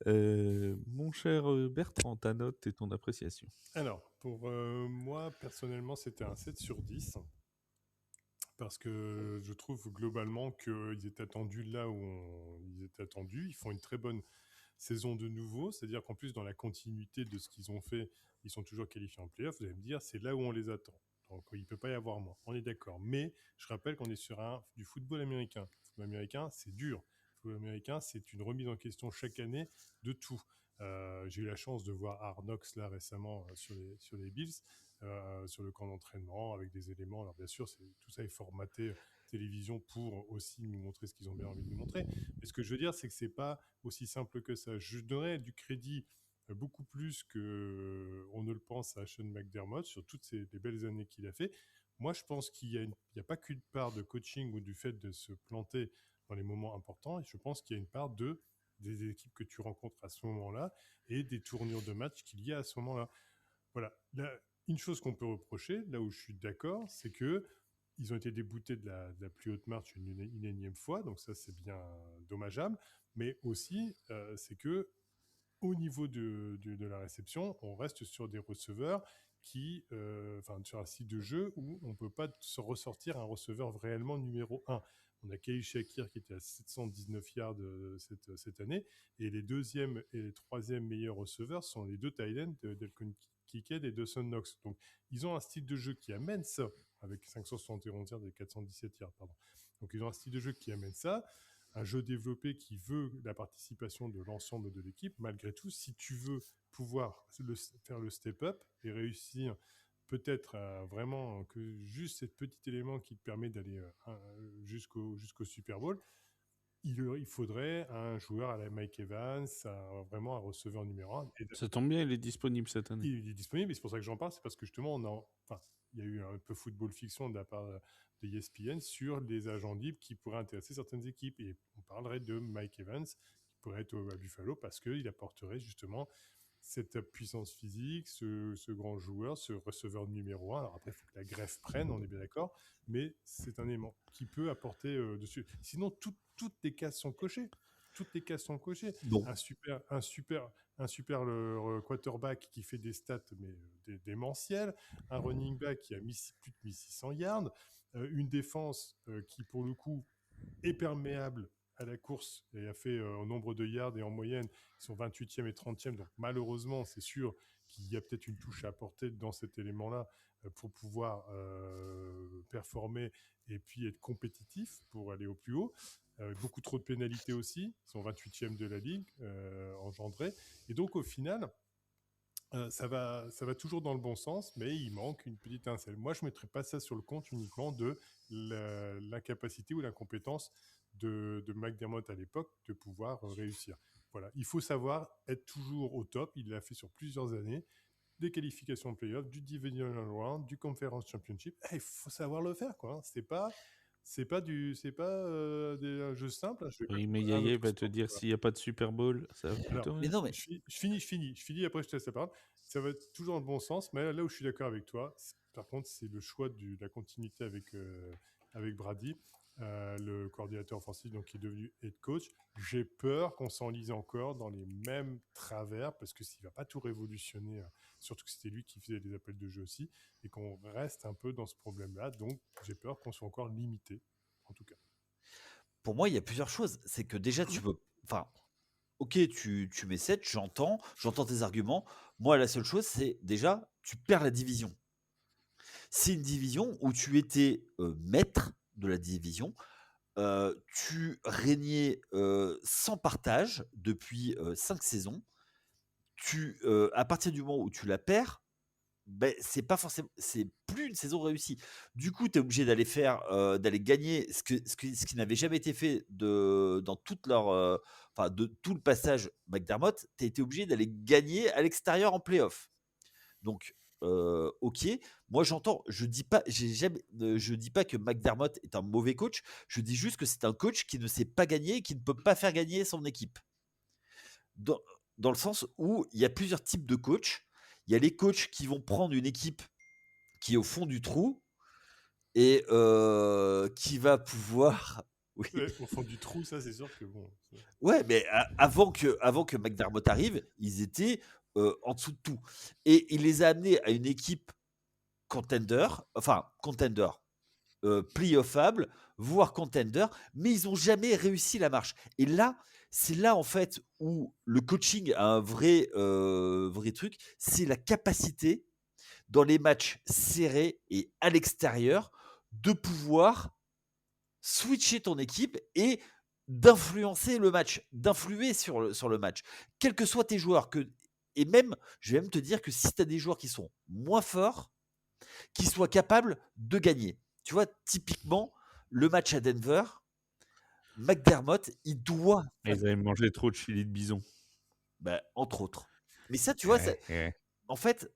eux. Mon cher Bertrand, ta note et ton appréciation. Alors, pour moi, personnellement, c'était un 7 sur 10. Parce que je trouve globalement qu'ils étaient attendus là où ils étaient attendus. Ils font une très bonne saison de nouveau, c'est-à-dire qu'en plus, dans la continuité de ce qu'ils ont fait, ils sont toujours qualifiés en playoff. Vous allez me dire, c'est là où on les attend. Donc, il ne peut pas y avoir moins. On est d'accord. Mais je rappelle qu'on est sur du football américain. Le football américain, c'est dur. Le football américain, c'est une remise en question chaque année de tout. J'ai eu la chance de voir Hard Knocks là récemment sur les Bills, sur le camp d'entraînement avec des éléments. Alors bien sûr, tout ça est formaté télévision pour aussi nous montrer ce qu'ils ont bien envie de nous montrer. Mais ce que je veux dire, c'est que c'est pas aussi simple que ça. Je donnerais du crédit beaucoup plus que on ne le pense à Sean McDermott sur toutes les belles années qu'il a fait. Moi, je pense qu'il y a pas qu'une part de coaching ou du fait de se planter dans les moments importants. Et je pense qu'il y a une part des équipes que tu rencontres à ce moment-là et des tournures de match qu'il y a à ce moment-là. Voilà. Une chose qu'on peut reprocher, là où je suis d'accord, c'est que ils ont été déboutés de la plus haute marche une énième fois, donc ça c'est bien dommageable. Mais aussi, c'est que au niveau de la réception, on reste sur des receveurs sur un style de jeu où on ne peut pas se ressortir un receveur réellement numéro 1. On a Khalil Shakir qui était à 719 yards cette année, et les deuxièmes et les troisièmes meilleurs receveurs sont les deux Thaïlandais, Delcon Kicked et Dawson Knox. Donc, ils ont un style de jeu qui amène ça, avec 571 yards et 417 yards, pardon. Donc, ils ont un style de jeu qui amène ça, un jeu développé qui veut la participation de l'ensemble de l'équipe. Malgré tout, si tu veux pouvoir faire le step-up et réussir peut-être vraiment que juste cet petit élément qui te permet d'aller jusqu'au Super Bowl, il faudrait un joueur à la Mike Evans, vraiment un receveur numéro 1. Ça tombe bien, il est disponible cette année. Il est disponible, et c'est pour ça que j'en parle, c'est parce que justement, il y a eu un peu football fiction de la part de ESPN sur les agents libres qui pourraient intéresser certaines équipes. Et on parlerait de Mike Evans, qui pourrait être à Buffalo parce qu'il apporterait justement cette puissance physique, ce grand joueur, ce receveur numéro 1. Alors après, il faut que la greffe prenne, on est bien d'accord, mais c'est un aimant qui peut apporter dessus. Sinon, toutes les cases sont cochées. Toutes les cases sont cochées. Non. Un super quarterback qui fait des stats mais démentielles, un running back qui a plus de 1600 yards, une défense qui pour le coup est perméable à la course et a fait en nombre de yards et en moyenne, ils sont 28e et 30e, donc malheureusement c'est sûr qu'il y a peut-être une touche à apporter dans cet élément-là pour pouvoir performer et puis être compétitif pour aller au plus haut. Beaucoup trop de pénalités aussi, ils sont 28e de la ligue engendrées. Et donc au final, ça va toujours dans le bon sens, mais il manque une petite étincelle. Moi, je ne mettrais pas ça sur le compte uniquement de l'incapacité ou l'incompétence de McDermott à l'époque de pouvoir réussir. Voilà, il faut savoir être toujours au top. Il l'a fait sur plusieurs années, des qualifications playoff, du Divisional Round, du Conference Championship. Il faut savoir le faire, quoi. C'est pas des jeux simples. Je vais pas Oui, mais comparer à un Yaya autre va te sport, tu dire vois. s'il n'y a pas de Super Bowl, ça va Alors, plutôt Mais rien. non, mais je finis, après je te laisse la parole. Ça va être toujours dans le bon sens, mais là où je suis d'accord avec toi, par contre, c'est le choix de la continuité avec Brady, le coordinateur offensif donc, qui est devenu head coach. J'ai peur qu'on s'enlise encore dans les mêmes travers, parce que s'il ne va pas tout révolutionner, surtout que c'était lui qui faisait les appels de jeu aussi, et qu'on reste un peu dans ce problème-là. Donc, j'ai peur qu'on soit encore limité, en tout cas. pour moi, il y a plusieurs choses. C'est que déjà, tu veux. Enfin, ok, tu mets 7, j'entends tes arguments. Moi, la seule chose, c'est déjà, tu perds la division. C'est une division où tu étais maître de la division. Tu régnais sans partage depuis 5 saisons. À partir du moment où tu la perds, ben, c'est pas forcément, c'est plus une saison réussie. Du coup, tu es obligé d'aller gagner ce qui n'avait jamais été fait dans toute enfin, de tout le passage McDermott. Tu as été obligé d'aller gagner à l'extérieur en playoff. Donc, ok. Moi, je dis pas que McDermott est un mauvais coach. Je dis juste que c'est un coach qui ne sait pas gagner et qui ne peut pas faire gagner son équipe. Dans, dans le sens où il y a plusieurs types de coachs. Il y a les coachs qui vont prendre une équipe qui est au fond du trou et qui va pouvoir. Oui. Ouais, au fond du trou, ça, c'est sûr que bon. Ouais, mais avant que McDermott arrive, ils étaient en dessous de tout. Et il les a amenés à une équipe contender, playoffable, voire contender, mais ils n'ont jamais réussi la marche. Et là, c'est là en fait où le coaching a un vrai truc, c'est la capacité dans les matchs serrés et à l'extérieur de pouvoir switcher ton équipe et d'influencer le match, d'influer sur le match, quels que soient tes joueurs. Et même, je vais même te dire que si tu as des joueurs qui sont moins forts, qui soient capables de gagner. Tu vois, typiquement, le match à Denver, McDermott, il doit. Ils avaient mangé trop de chili de bison. Ben, entre autres. Mais ça, tu vois, en fait,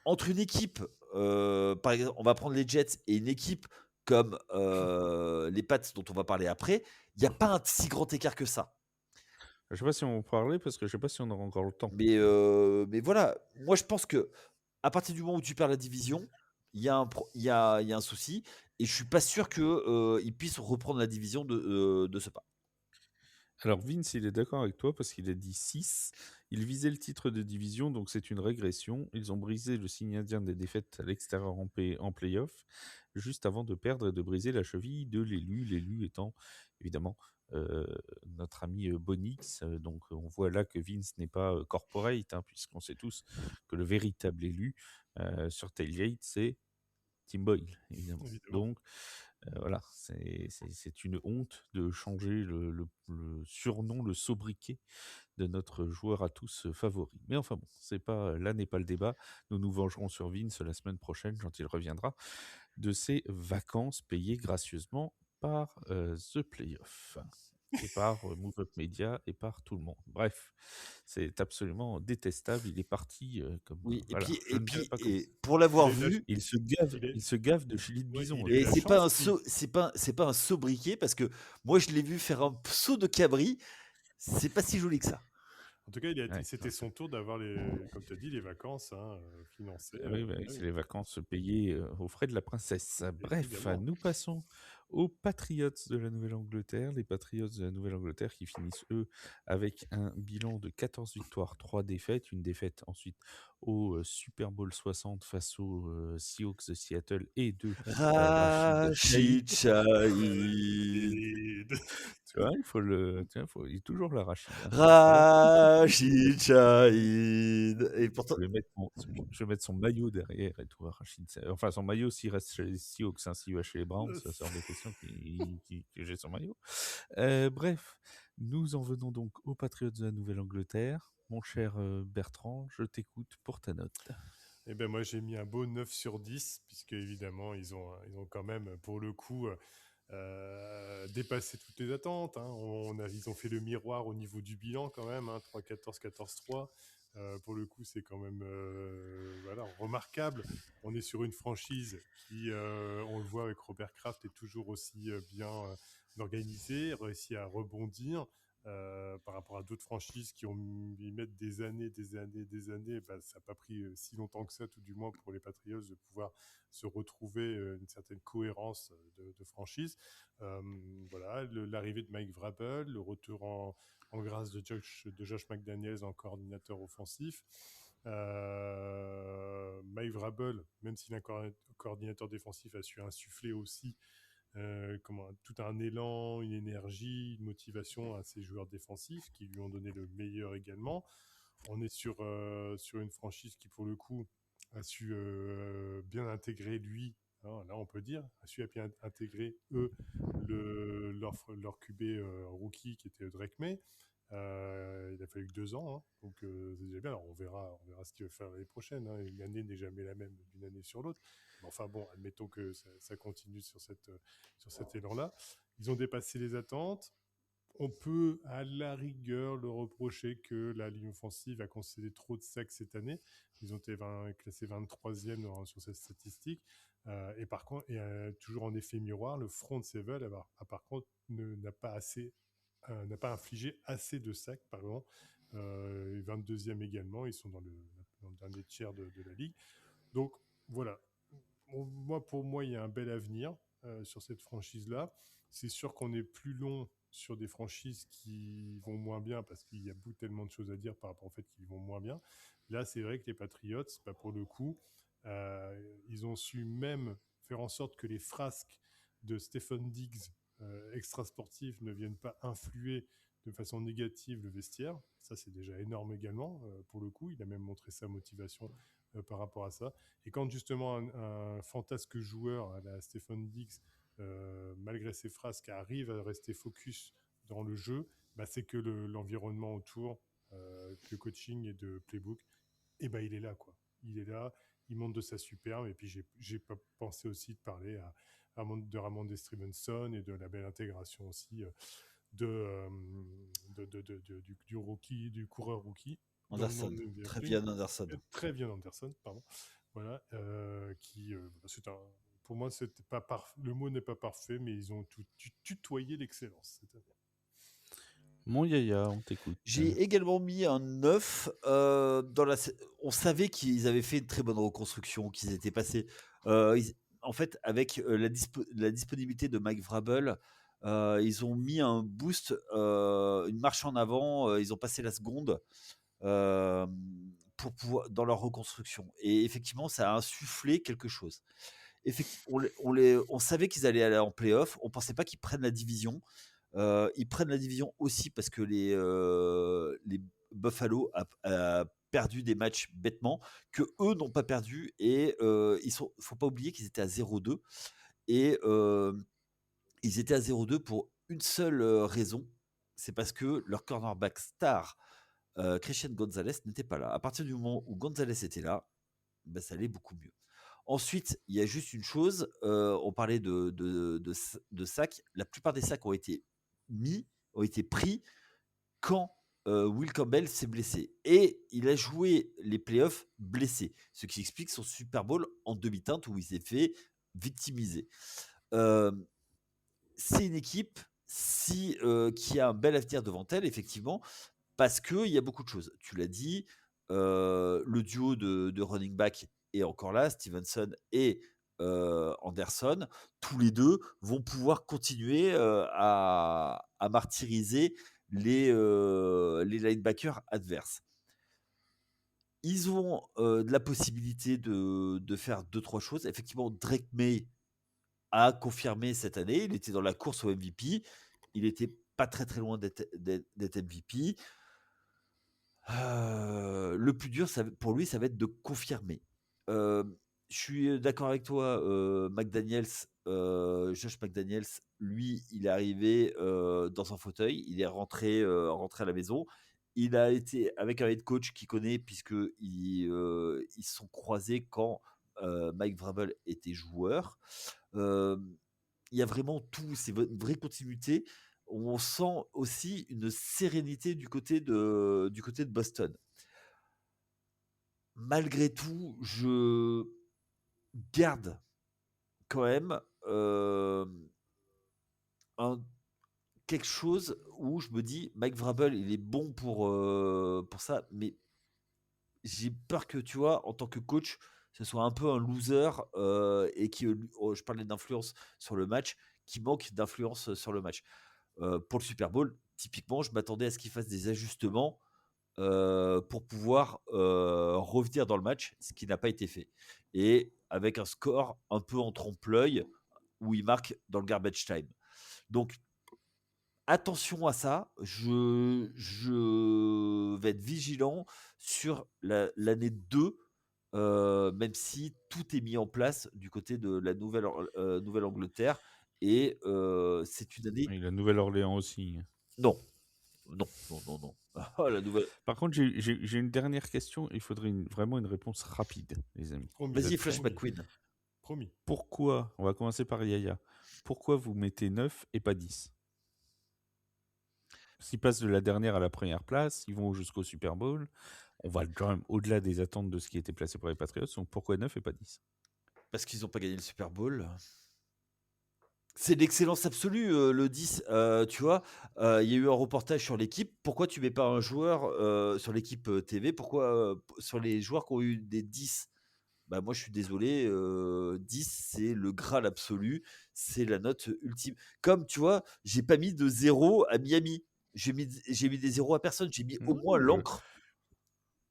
entre une équipe, par exemple, on va prendre les Jets et une équipe comme les Pats dont on va parler après, il n'y a pas un si grand écart que ça. Je sais pas si on va en parler parce que je sais pas si on aura encore le temps. Mais voilà, moi je pense que à partir du moment où tu perds la division, il y a un souci et je suis pas sûr qu'ils puissent reprendre la division de ce pas. Alors Vince, il est d'accord avec toi parce qu'il a dit 6. Il visait le titre de division, donc c'est une régression. Ils ont brisé le signe indien des défaites à l'extérieur en play-off, juste avant de perdre et de briser la cheville de l'élu. L'élu étant évidemment notre ami Bonix. Donc on voit là que Vince n'est pas corporate, puisqu'on sait tous que le véritable élu sur Tailgate, c'est Tim Boyle, évidemment. Donc, voilà, c'est une honte de changer le surnom, le sobriquet de notre joueur à tous favori. Mais enfin bon, là n'est pas le débat. Nous nous vengerons sur Vince la semaine prochaine, quand il reviendra, de ses vacances payées gracieusement par The Playoff et par Move Up Media et par tout le monde. Bref, c'est absolument détestable. Il est parti comme Oui, voilà. et pour l'avoir Il a vu, Il se gave de chili de Ouais, bison. il a et la c'est pas chance c'est pas un sobriquet parce que moi je l'ai vu faire un saut de cabri, c'est pas si joli que ça. En tout cas, Ouais, c'était son tour d'avoir comme tu as dit, les vacances financées. oui, bah oui, c'est les vacances payées aux frais de la princesse. Bref, Évidemment. nous passons aux Patriots de la Nouvelle-Angleterre. Les Patriots de la Nouvelle-Angleterre qui finissent, eux, avec un bilan de 14 victoires, 3 défaites. Une défaite ensuite au Super Bowl 60 face aux Seahawks de Seattle et de Rachid Shaheed. Rachid Chaïd. Tu vois, il est toujours là, Rachid. Rachid Chaïd. Et pourtant, Je vais mettre son maillot derrière et tout. Rachid. Enfin, son maillot, s'il reste chez les Seahawks, s'il va chez les Browns, ça sort de question que j'ai son maillot. Bref, nous en venons donc aux Patriots de la Nouvelle-Angleterre. Mon cher Bertrand, je t'écoute pour ta note. Eh ben moi j'ai mis un beau 9 sur 10 puisque évidemment ils ont quand même pour le coup dépassé toutes les attentes. Ils ont fait le miroir au niveau du bilan quand même, 3-14, 14-3. Pour le coup c'est quand même voilà, remarquable. On est sur une franchise qui, on le voit avec Robert Kraft, est toujours aussi bien organisée, réussit à rebondir. Par rapport à d'autres franchises qui ont mis mettre des années, bah, ça n'a pas pris si longtemps que ça, tout du moins pour les Patriots, de pouvoir se retrouver une certaine cohérence de franchise. Voilà, l'arrivée de Mike Vrabel, le retour en grâce de Josh McDaniels en coordinateur offensif. Mike Vrabel, même s'il est un coordinateur défensif, a su insuffler aussi tout un élan, une énergie, une motivation à ses joueurs défensifs qui lui ont donné le meilleur également. On est sur une franchise qui, pour le coup, a su bien intégrer lui, hein, là on peut dire, a su bien intégrer eux leur QB rookie qui était Drake May. Il a fallu que 2 ans, hein, donc c'est déjà bien. Alors on verra ce qu'il va faire l'année prochaine. Hein. Une année n'est jamais la même d'une année sur l'autre. Mais enfin bon, admettons que ça continue sur cet élan-là. Ils ont dépassé les attentes. On peut à la rigueur le reprocher que la ligne offensive a concédé trop de sacs cette année. Ils ont été classés 23e sur cette statistique. Et par contre, toujours en effet miroir, le front seven par contre n'a pas infligé assez de sacs, pardon. 22e également, ils sont dans le dernier tiers de la ligue. Donc voilà, pour moi, il y a un bel avenir sur cette franchise-là. C'est sûr qu'on est plus long sur des franchises qui vont moins bien parce qu'il y a tellement de choses à dire par rapport au fait qu'ils vont moins bien. Là, c'est vrai que les Patriots, pour le coup, ils ont su même faire en sorte que les frasques de Stephen Diggs extra-sportifs ne viennent pas influer de façon négative le vestiaire. Ça, c'est déjà énorme également, pour le coup. Il a même montré sa motivation par rapport à ça. Et quand justement un fantasque joueur à la Stephen Diggs, malgré ses frasques, arrive à rester focus dans le jeu, c'est que l'environnement autour, de coaching et de playbook, il est là, quoi. Il est là, il monte de sa superbe. Et puis j'ai pas pensé aussi de parler de Ramondre Stevenson et de la belle intégration aussi du rookie, du coureur rookie. Anderson, Trevian Anderson. Trevian Anderson, pardon. Voilà, pour moi, le mot n'est pas parfait, mais ils ont tutoyé l'excellence cette année. Mon Yaya, on t'écoute. J'ai également mis un 9. On savait qu'ils avaient fait une très bonne reconstruction, qu'ils étaient passés. En fait, avec la disponibilité de Mike Vrabel, ils ont mis un boost, une marche en avant. Ils ont passé la seconde pour pouvoir dans leur reconstruction. Et effectivement, ça a insufflé quelque chose. On savait qu'ils allaient aller en playoff. On pensait pas qu'ils prennent la division. Ils prennent la division aussi parce que les Buffalo a perdu des matchs bêtement que eux n'ont pas perdu et faut pas oublier qu'ils étaient à 0-2 et ils étaient à 0-2 pour une seule raison, c'est parce que leur cornerback star Christian Gonzalez n'était pas là. À partir du moment où Gonzalez était là, ça allait beaucoup mieux. Ensuite, il y a juste une chose, on parlait de sacs. La plupart des sacs ont été pris quand Will Campbell s'est blessé. Et il a joué les playoffs blessé, ce qui explique son Super Bowl en demi-teinte où il s'est fait victimiser. C'est une équipe qui a un bel avenir devant elle, effectivement, parce qu'il y a beaucoup de choses. Tu l'as dit, le duo de running back est encore là, Stevenson et Anderson. Tous les deux vont pouvoir continuer à martyriser les linebackers adverses. Ils ont de la possibilité de faire 2-3 choses. Effectivement, Drake May a confirmé cette année. Il était dans la course au MVP. Il n'était pas très très loin d'être MVP. Le plus dur, pour lui, ça va être de confirmer. Je suis d'accord avec toi, Josh McDaniels, lui, il est arrivé dans son fauteuil, il est rentré à la maison. Il a été avec un head coach qu'il connaît, puisqu'ils se sont croisés quand Mike Vrabel était joueur. Il y a vraiment tout, c'est une vraie continuité. On sent aussi une sérénité du côté de Boston. Malgré tout, je garde quand même quelque chose où je me dis, Mike Vrabel, il est bon pour ça, mais j'ai peur que, tu vois, en tant que coach, ce soit un peu un loser et je parlais d'influence sur le match, qui manque d'influence sur le match. Pour le Super Bowl, typiquement, je m'attendais à ce qu'il fasse des ajustements pour pouvoir revenir dans le match, ce qui n'a pas été fait. Et avec un score un peu en trompe-l'œil, où il marque dans le garbage time. Donc, attention à ça. Je vais être vigilant sur l'année 2, même si tout est mis en place du côté de la Nouvelle-Angleterre. Et c'est une année. Et la Nouvelle-Orléans aussi. Non. Ah, la nouvelle. Par contre, j'ai une dernière question. Il faudrait vraiment une réponse rapide, les amis. Promis. Vas-y, êtes Flash Promis. McQueen. Promis. Pourquoi, on va commencer par Yaya, pourquoi vous mettez 9 et pas 10? S'ils passent de la dernière à la première place, ils vont jusqu'au Super Bowl. On va quand même au-delà des attentes de ce qui était placé pour les Patriots. Donc pourquoi 9 et pas 10? Parce qu'ils n'ont pas gagné le Super Bowl. C'est l'excellence absolue, le 10. Tu vois, il y a eu un reportage sur l'équipe. Pourquoi tu mets pas un joueur sur l'équipe TV? Pourquoi sur les joueurs qui ont eu des 10? Bah, moi, je suis désolé, 10, c'est le Graal absolu. C'est la note ultime. Comme, tu vois, j'ai pas mis de 0 à Miami. J'ai mis des 0 à personne. J'ai mis au moins l'encre.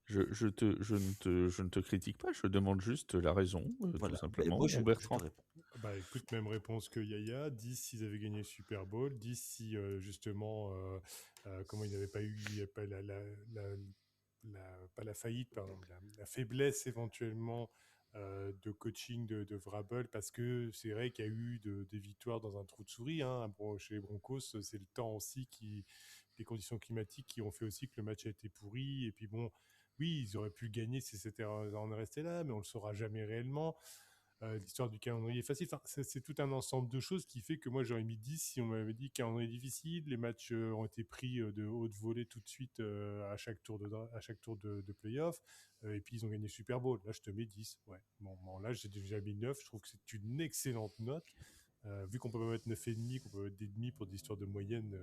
Je ne te critique pas, je demande juste la raison, Voilà. tout simplement. Moi, je te Bertrand. réponds. Bah écoute, même réponse que Yaya. 10 s'ils avaient gagné le Super Bowl. 10 si justement, comment il n'avait pas eu, il y a pas pas la faillite, pardon, la faiblesse éventuellement de coaching de Vrabel, parce que c'est vrai qu'il y a eu des victoires dans un trou de souris. Hein. Bon, chez les Broncos, c'est le temps aussi les conditions climatiques qui ont fait aussi que le match a été pourri. Et puis bon, oui, ils auraient pu gagner si c'était en resté là, mais on le saura jamais réellement. L'histoire du calendrier est facile. Enfin, c'est tout un ensemble de choses qui fait que moi j'aurais mis 10 si on m'avait dit calendrier difficile, les matchs ont été pris de haute volée tout de suite à chaque tour de playoff, et puis ils ont gagné Super Bowl. Là je te mets 10. Ouais. Bon, là j'ai déjà mis 9, je trouve que c'est une excellente note. Vu qu'on peut pas mettre 9,5, qu'on peut mettre des demi pour des histoires de moyenne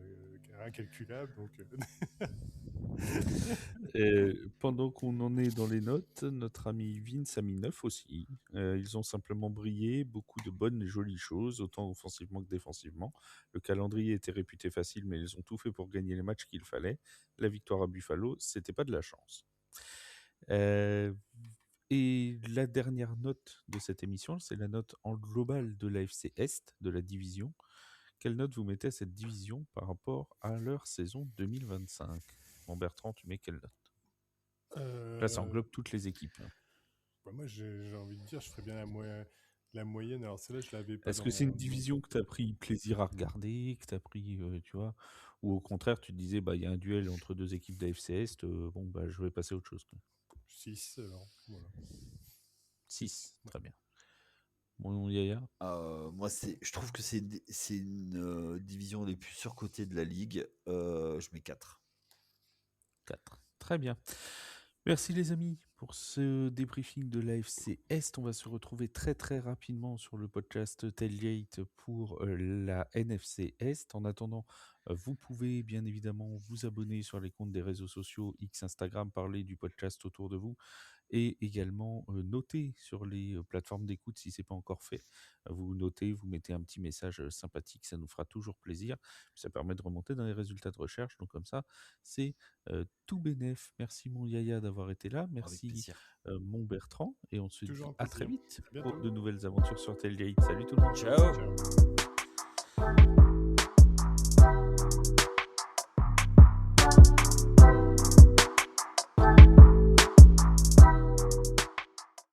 incalculables. Donc, Pendant qu'on en est dans les notes, notre ami Vince a mis 9 aussi. Ils ont simplement brillé, beaucoup de bonnes et jolies choses, autant offensivement que défensivement. Le calendrier était réputé facile, mais ils ont tout fait pour gagner les matchs qu'il fallait. La victoire à Buffalo, c'était pas de la chance. Et la dernière note de cette émission, c'est la note en global de l'AFC Est, de la division. Quelle note vous mettez à cette division par rapport à leur saison 2025? Bon, Bertrand, tu mets quelle note? Là, ça englobe toutes les équipes. Bah moi, j'ai envie de dire, je ferais bien la moyenne. Alors, celle-là, je l'avais pas. Est-ce que c'est une division que tu as pris plaisir à regarder, que tu as pris, tu vois, ou au contraire, tu te disais, bah, il y a un duel entre deux équipes d'AFC Est, bon, bah, je vais passer à autre chose. 6, alors, voilà. 6, très bien. Bon, Yaya? Moi, je trouve que c'est une division les plus surcotées de la ligue. Je mets 4. 4. Très bien. Merci les amis pour ce débriefing de l'AFC Est. On va se retrouver très très rapidement sur le podcast Tailgate pour la NFC Est. En attendant, vous pouvez bien évidemment vous abonner sur les comptes des réseaux sociaux X, Instagram, parler du podcast autour de vous et également noter sur les plateformes d'écoute si ce n'est pas encore fait. Vous notez, vous mettez un petit message sympathique, ça nous fera toujours plaisir. Ça permet de remonter dans les résultats de recherche. Donc comme ça, c'est tout bénef. Merci mon Yaya d'avoir été là. Merci mon Bertrand. Et on se dit à très vite pour de nouvelles aventures sur Tailgate. Salut tout le monde. Ciao. Ciao.